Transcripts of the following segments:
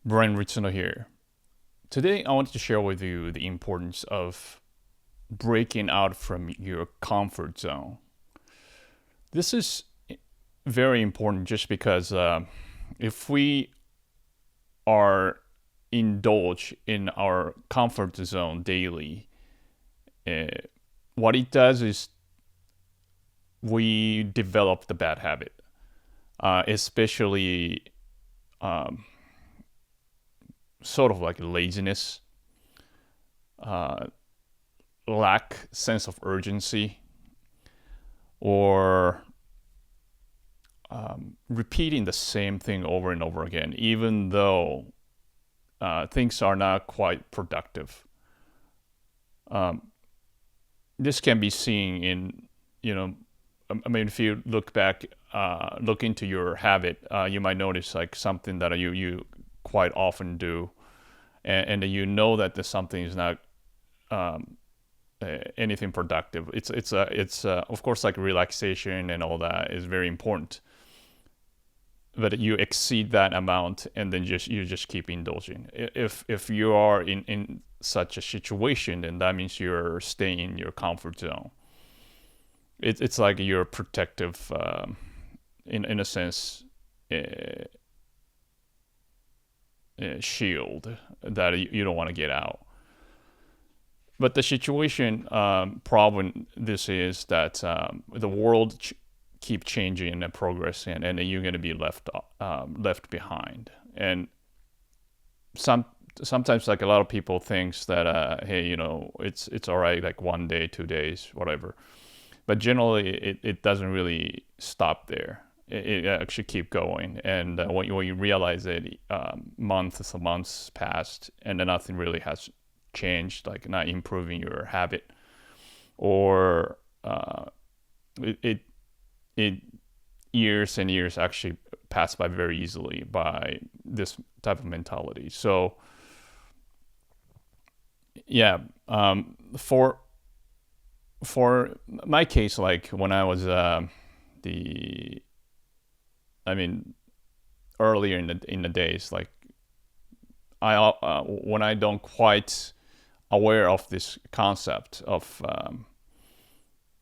Brian Ritsuno here. Today, I wanted to share with you the importance of breaking out from your comfort zone. This is very important just because if we are indulge in our comfort zone daily, uh, what it does is we develop the bad habit, especially um, sort of like laziness, uh, lack sense of urgency, or repeating the same thing over and over again, even though things are not quite productive. Um, this can be seen in, I mean, if you look back, look into your habit, you might notice like something that you quite often do, and you know that there's something is not um, anything productive. It's of course like relaxation and all that is very important, but you exceed that amount and then you just keep indulging. If you are in such a situation, then that means you're staying in your comfort zone. It's like your protective, in a sense, uh, shield that you don't want to get out. But the situation problem this is that the world keep changing and progressing, and you're going to be left behind. And sometimes like a lot of people thinks that hey, it's all right, like 1 day, 2 days, whatever. But generally, it doesn't really stop there. It actually keep going, and when you realize that months passed and then nothing really has changed, like not improving your habit, or it, it it years and years actually pass by very easily by this type of mentality. So yeah, for my case, like when I was the I mean earlier in the days, like I when I don't quite aware of this concept of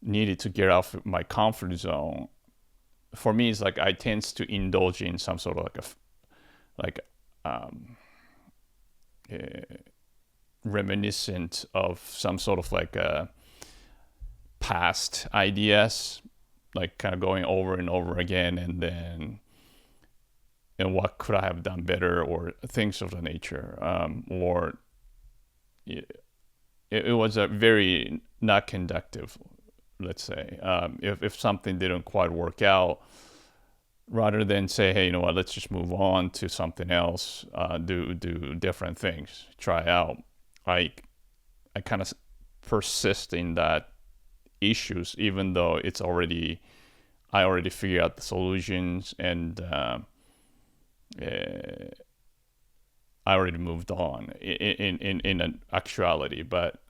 needed to get out of my comfort zone, for me it's like I tend to indulge in some sort of like like um, uh, reminiscent of some sort of like past ideas, like kind of going over and over again, and then and what could I have done better, or things of the nature, or it was a very not conductive, let's say. If something didn't quite work out, rather than say, hey, you know what, let's just move on to something else, do different things, try out. I kind of persist in that issues, even though I already figured out the solutions, and uh, I already moved on in an actuality. But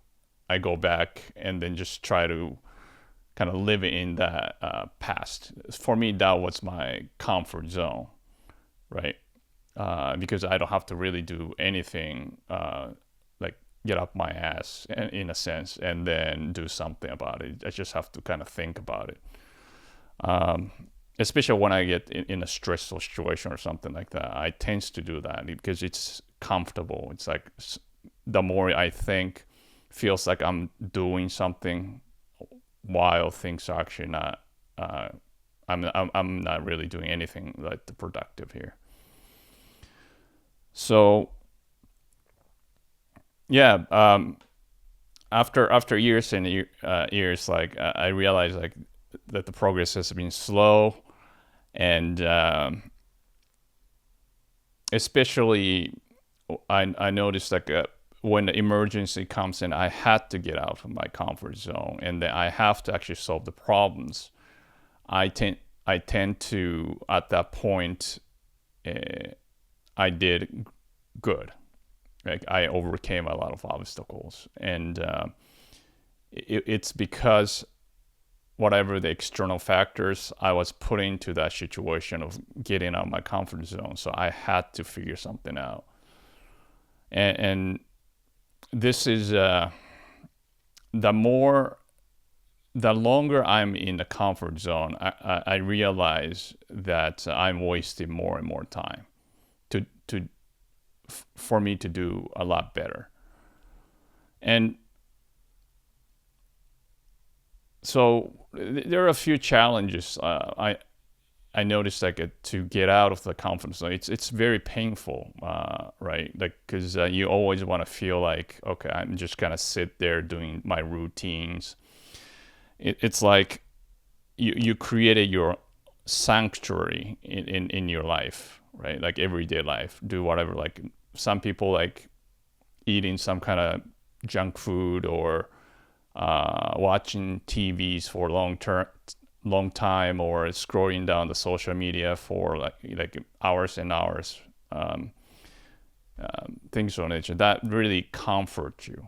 I go back and then just try to kind of live in that past. For me, that was my comfort zone, right? Because I don't have to really do anything, like get up my ass in a sense and then do something about it. I just have to kind of think about it. Um, Especially when I get in a stressful situation or something like that, I tend to do that because it's comfortable. It's like the more I think, feels like I'm doing something while things are actually not. I'm not really doing anything like the productive here. So yeah, after years and years, like I realized like that the progress has been slow, and especially I noticed like when the emergency comes in, I had to get out of my comfort zone, and then I have to actually solve the problems. I tend I tend to at that point, uh, I did good. Like I overcame a lot of obstacles, and it's because whatever the external factors I was put into that situation of getting out of my comfort zone. So I had to figure something out. And this is the longer I'm in the comfort zone, I realize that I'm wasting more and more time to for me to do a lot better. And so there are a few challenges I noticed, like to get out of the comfort zone. It's very painful, right? Like because you always want to feel like, okay, I'm just gonna sit there doing my routines. It's like you created your sanctuary in your life, right? Like everyday life, do whatever. Like some people like eating some kind of junk food or watching TVs for long time, or scrolling down the social media for like hours and hours, things of nature that really comfort you,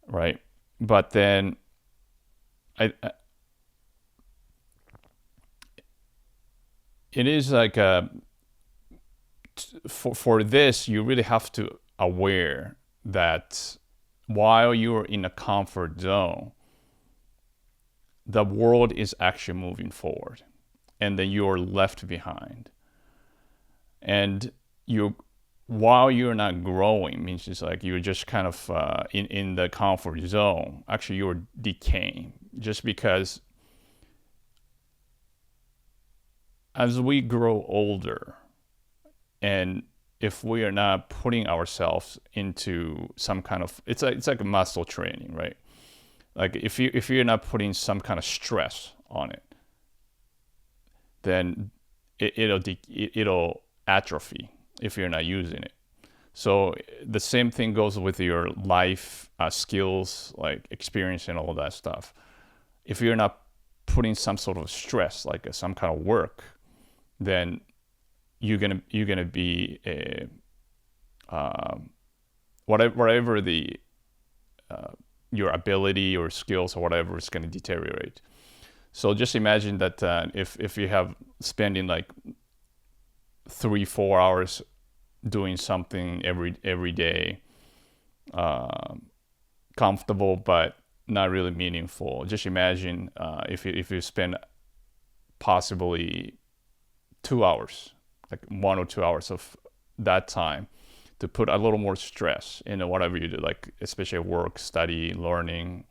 right? But then I it is like for this you really have to aware that while you're in a comfort zone, the world is actually moving forward, and then you're left behind. And you, while you're not growing, means it's like you're just kind of in the comfort zone. Actually, you're decaying, just because as we grow older, and if we are not putting ourselves into some kind of, it's like a muscle training, right? Like if you're not putting some kind of stress on it, then it'll atrophy if you're not using it. So the same thing goes with your life skills, like experience and all that stuff. If you're not putting some sort of stress, like some kind of work, then you're gonna be whatever the your ability or skills or whatever is going to deteriorate. So just imagine that if you have spending like 3-4 hours doing something every day, comfortable but not really meaningful. Just imagine if you spend possibly 2 hours, like 1 or 2 hours of that time, to put a little more stress in whatever you do, like especially work, study, learning,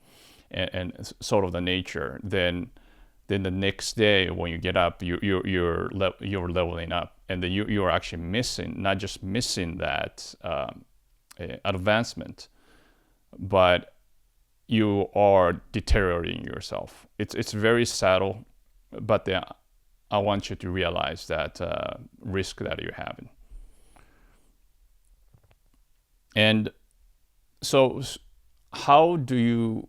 and sort of the nature. Then the next day when you get up, you're leveling up, and then you're actually missing, not just missing that advancement, but you are deteriorating yourself. It's very subtle, but I want you to realize that risk that you're having. And so, how do you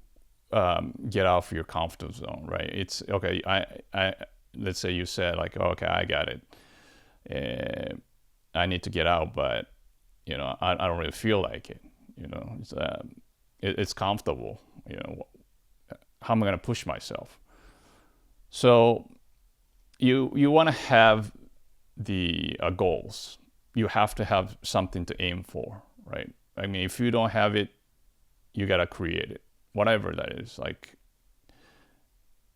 get out of your comfort zone, right? It's okay. I let's say you said like, oh, okay, I got it. I need to get out, but I don't really feel like it. It's comfortable. How am I gonna push myself? So you want to have the goals. You have to have something to aim for, right? I mean, if you don't have it, you gotta create it, whatever that is. Like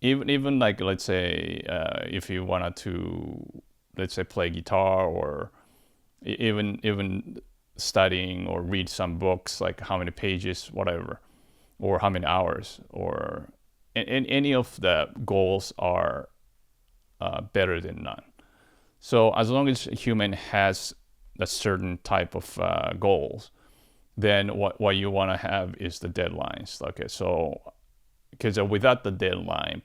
even like, let's say if you wanted to, let's say, play guitar, or even studying or read some books, like how many pages, whatever, or how many hours, or and any of the goals are better than none. So as long as a human has a certain type of goals, then what you want to have is the deadlines. Okay, so because without the deadline,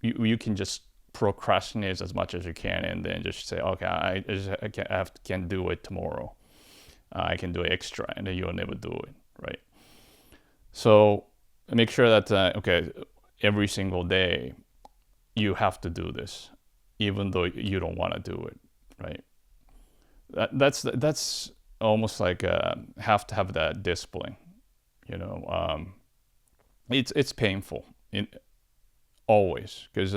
you can just procrastinate as much as you can, and then just say, okay, I can do it tomorrow. I can do it extra, and then you'll never do it, right? So make sure that okay, every single day you have to do this, even though you don't want to do it, right? That's almost like have to have that discipline. It's painful always, because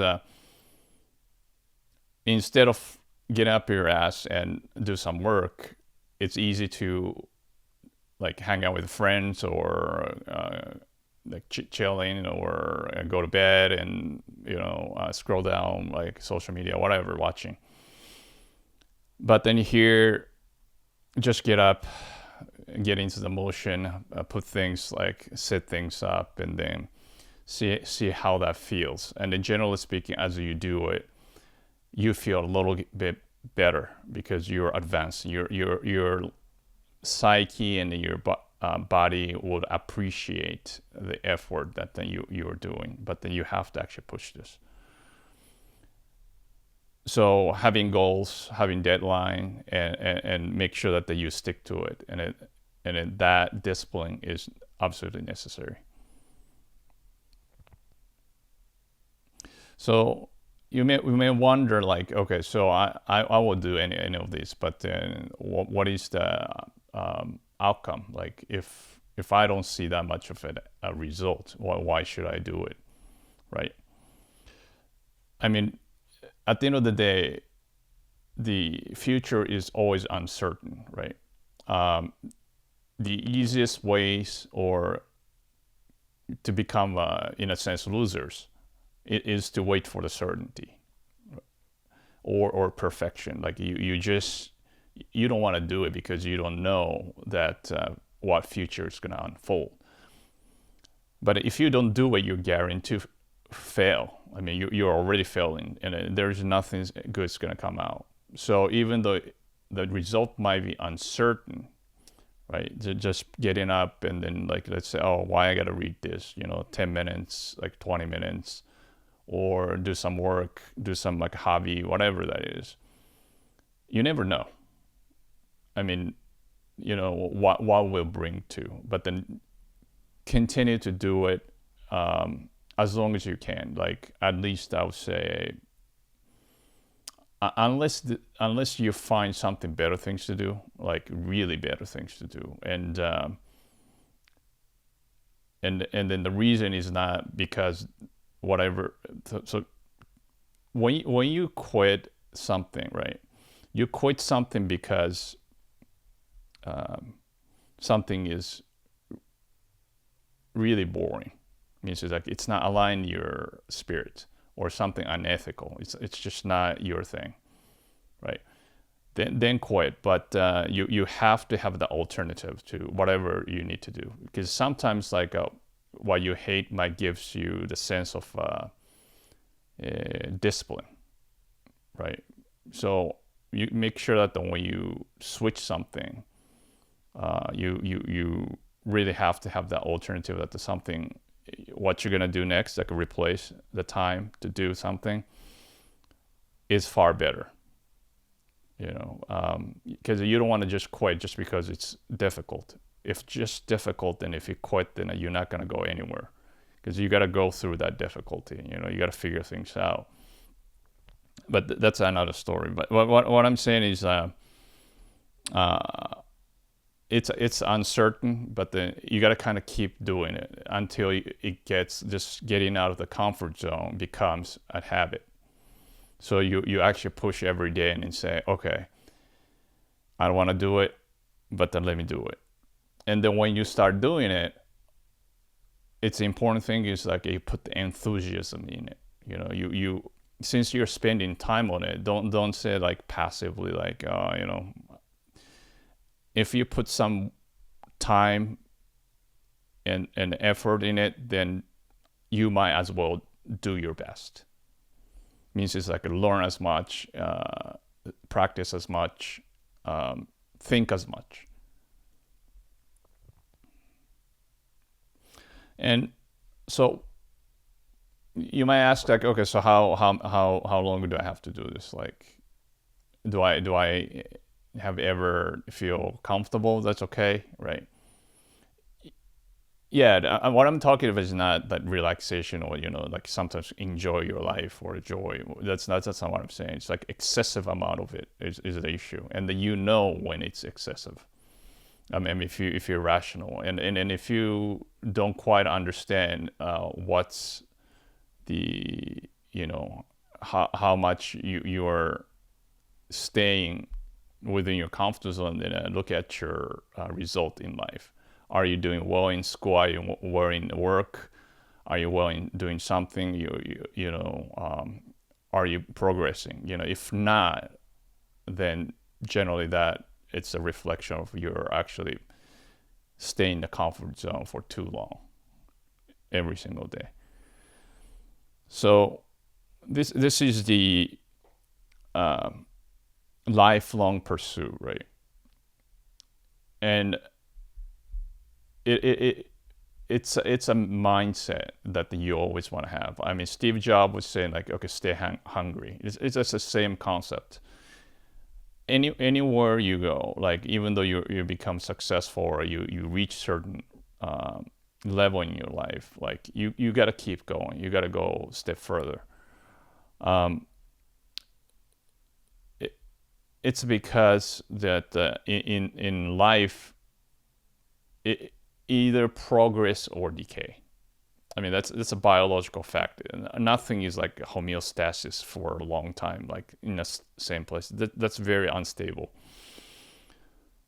instead of getting up your ass and do some work, it's easy to like hang out with friends or like chilling or go to bed and scroll down like social media, whatever, watching. But then here, just get up, get into the motion, put things like set things up, and then see how that feels. And then generally speaking, as you do it, you feel a little bit better because you're advancing. Your psyche and your body would appreciate the effort that then you're doing. But then you have to actually push this. So having goals, having deadline, and make sure that you stick to it, and that discipline is absolutely necessary. So we may wonder like, okay, so I will do any of these, but then what is the outcome? Like if I don't see that much of a result, why should I do it, right? I mean, at the end of the day, the future is always uncertain, right? The easiest ways or to become, in a sense, losers is to wait for the certainty or perfection. Like you don't want to do it because you don't know that what future is going to unfold. But if you don't do it, you're guaranteed to fail. I mean, you're already failing, and there's nothing good is going to come out. So even though the result might be uncertain, right? Just getting up and then like, let's say, oh, why I got to read this, 10 minutes, like 20 minutes, or do some work, do some like hobby, whatever that is. You never know. I mean, what will bring to, but then continue to do it as long as you can. Like at least I would say, unless you find something better things to do, like really better things to do, and then the reason is not because whatever. So when you quit something, right? You quit something because something is really boring. It means it's like it's not aligned your spirit, or something unethical. It's just not your thing, right? Then quit. But you have to have the alternative to whatever you need to do, because sometimes like what you hate might gives you the sense of discipline, right? So you make sure that when you switch something, you really have to have that alternative, that the something what you're gonna do next, like replace the time to do something, is far better. Because you don't want to just quit just because it's difficult. If just difficult, then if you quit, then you're not gonna go anywhere, because you got to go through that difficulty. You got to figure things out. But that's another story. But what I'm saying is, it's uncertain, but then you got to kind of keep doing it until it gets, just getting out of the comfort zone becomes a habit. So you actually push every day and say, okay, I don't want to do it, but then let me do it. And then when you start doing it, it's the important thing is like you put the enthusiasm in it. You since you're spending time on it, don't say like passively like, if you put some time and effort in it, then you might as well do your best. Means it's like learn as much, practice as much, think as much. And so you might ask like, okay, so how long do I have to do this? Like, do I have ever feel comfortable? That's okay, right? Yeah, what I'm talking about is not that relaxation or like sometimes enjoy your life or joy. That's not what I'm saying. It's like excessive amount of it is the issue, and then when it's excessive. I mean, if you're rational and if you don't quite understand what's how much you're staying within your comfort zone, then look at your result in life. Are you doing well in school? Are you well in work? Are you well in doing something? Are you progressing? If not, then generally that it's a reflection of you're actually staying in the comfort zone for too long every single day. So this is the lifelong pursuit, right? And it's a mindset that you always want to have. I mean, Steve Jobs was saying like, okay, stay hungry. It's just the same concept. Anywhere you go, like even though you become successful or you reach certain level in your life, like you got to keep going. You got to go a step further. It's because that in life, either progress or decay. I mean, that's a biological fact. Nothing is like homeostasis for a long time, like in the same place. That's very unstable.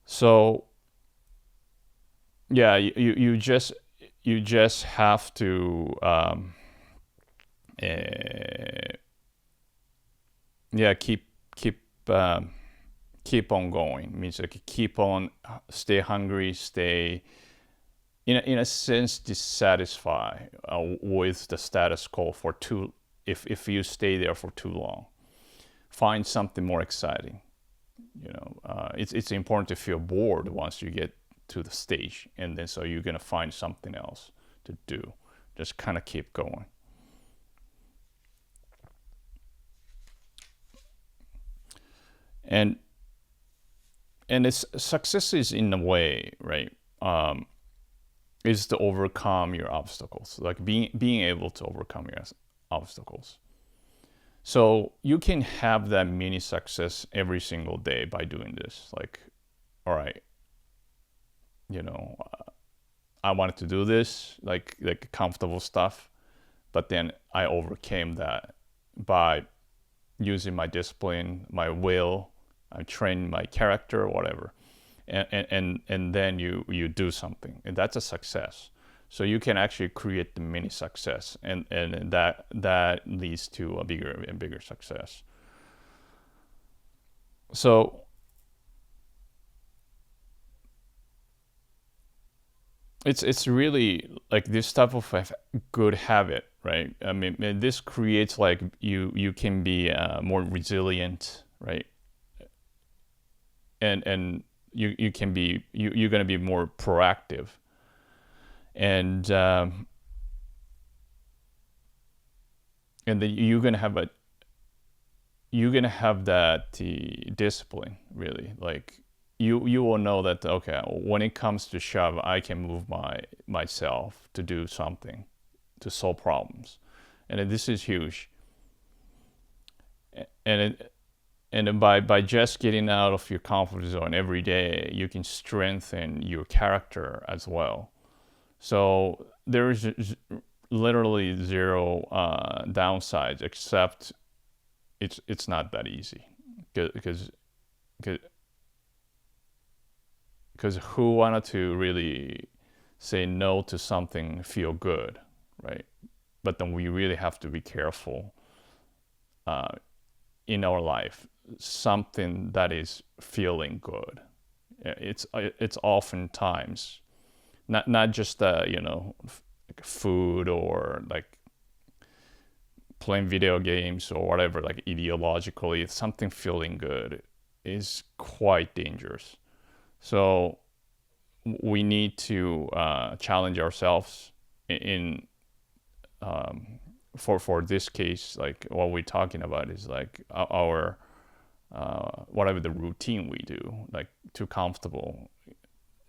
So, yeah, you just have to keep on going. Means like keep on, stay hungry, stay in a sense dissatisfied with the status quo for if you stay there for too long. Find something more exciting. It's important to feel bored once you get to the stage, and then so you're gonna find something else to do. Just kind of keep going. And it's success is in a way, right? Is to overcome your obstacles, like being able to overcome your obstacles. So you can have that mini success every single day by doing this. Like, all right, I wanted to do this, like comfortable stuff, but then I overcame that by using my discipline, my will. I trained my character, or whatever. And then you do something, and that's a success. So you can actually create the mini success, and that leads to a bigger and bigger success. So it's really like this type of good habit, right? I mean, this creates like you can be more resilient, right? And you can be you're going to be more proactive, and then you're going to have that discipline, really. Like you will know that, okay, when it comes to shove, I can move myself to do something, to solve problems, and this is huge. And by just getting out of your comfort zone every day, you can strengthen your character as well. So there is literally zero downsides, except it's not that easy, because who wanted to really say no to something feel good, right? But then we really have to be careful in our life, something that is feeling good. It's oftentimes not just food or like playing video games or whatever, like ideologically, something feeling good is quite dangerous. So we need to challenge ourselves in for this case. Like what we're talking about is like our whatever the routine we do, like too comfortable.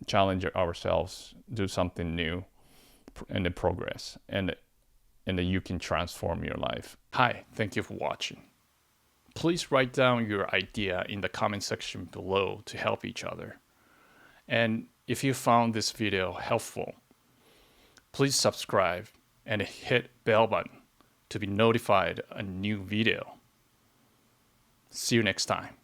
Challenge ourselves, do something new, and then progress, and then you can transform your life. Hi, thank you for watching. Please write down your idea in the comment section below to help each other. And if you found this video helpful, please subscribe and hit bell button to be notified a new video. See you next time.